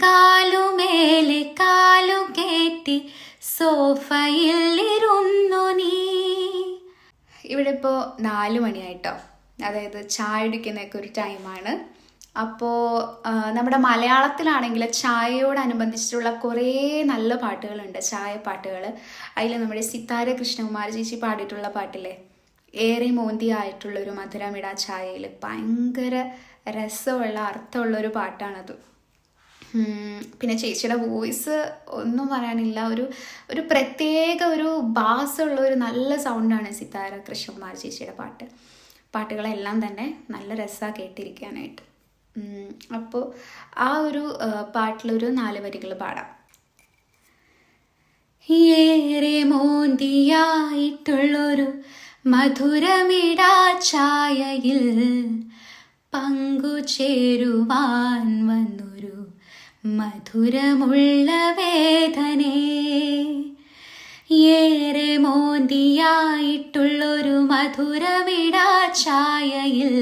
കാലുമേലെ കാലു കേറ്റി സോഫയിൽ ഇരുന്നു നീ. ഇവിടെ ഇപ്പോൾ 4 മണിയായിട്ടോ, അതായത് ചായ കുടിക്കുന്നതൊക്കെ ഒരു ടൈമാണ്. അപ്പോൾ നമ്മുടെ മലയാളത്തിലാണെങ്കിൽ ചായയോടനുബന്ധിച്ചിട്ടുള്ള കുറേ നല്ല പാട്ടുകളുണ്ട്, ചായ പാട്ടുകൾ. അതിൽ നമ്മുടെ സിത്താര കൃഷ്ണകുമാർ ചേച്ചി പാടിയിട്ടുള്ള പാട്ടില്ലേ, ഏറെ മോന്തിയായിട്ടുള്ളൊരു മധുരമിട ചായയിൽ, ഭയങ്കര രസമുള്ള അർത്ഥമുള്ളൊരു പാട്ടാണത്. പിന്നെ ചേച്ചിയുടെ വോയിസ് ഒന്നും പറയാനില്ല, ഒരു പ്രത്യേക ഒരു ബാസുള്ള ഒരു നല്ല സൗണ്ടാണ് സിത്താര കൃഷ്ണകുമാർ ചേച്ചിയുടെ പാട്ടുകളെല്ലാം തന്നെ നല്ല രസമാണ് കേട്ടിരിക്കാനായിട്ട്. അപ്പോൾ ആ ഒരു പാട്ടിലൊരു 4 വരികൾ പാടാം. ഏറെ മോന്തിയായിട്ടുള്ളൊരു മധുരമിടാ ചായയിൽ പങ്കുചേരുവാൻ വന്നൊരു മധുരമുള്ള വേദനേ. ഏറെ മോന്തിയായിട്ടുള്ളൊരു മധുരമിടാ ചായയിൽ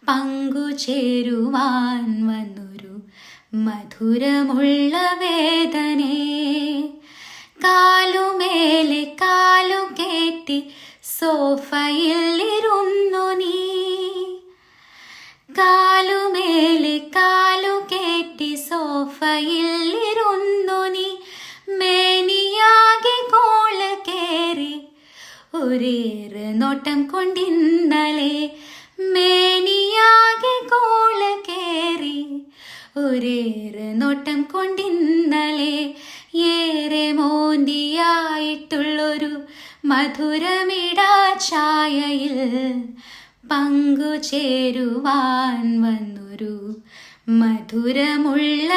പങ്കുചേരുവാൻ വന്നൊരു മധുരമുള്ള വേദനേ. കാലുമേലെ കാലു കേറ്റി സോഫയിൽ ഇരുന്നു നീ. കാലുമേലെ കാലു കേറ്റി സോഫയിൽ ഇരുന്നു നീ. മേനിയാകെ കോള് കേറി ഒരേറെ നോട്ടം കൊണ്ടിന്നലെ. മേനിയാകെ കോള് കേറി ഒരേറെ നോട്ടം കൊണ്ടിന്നലെ. ഏറെ മോന്തിയായിട്ടുള്ളൊരു മധുരമിടാ ചായയിൽ പങ്കുചേരുവാൻ വന്നൊരു മധുരമുള്ള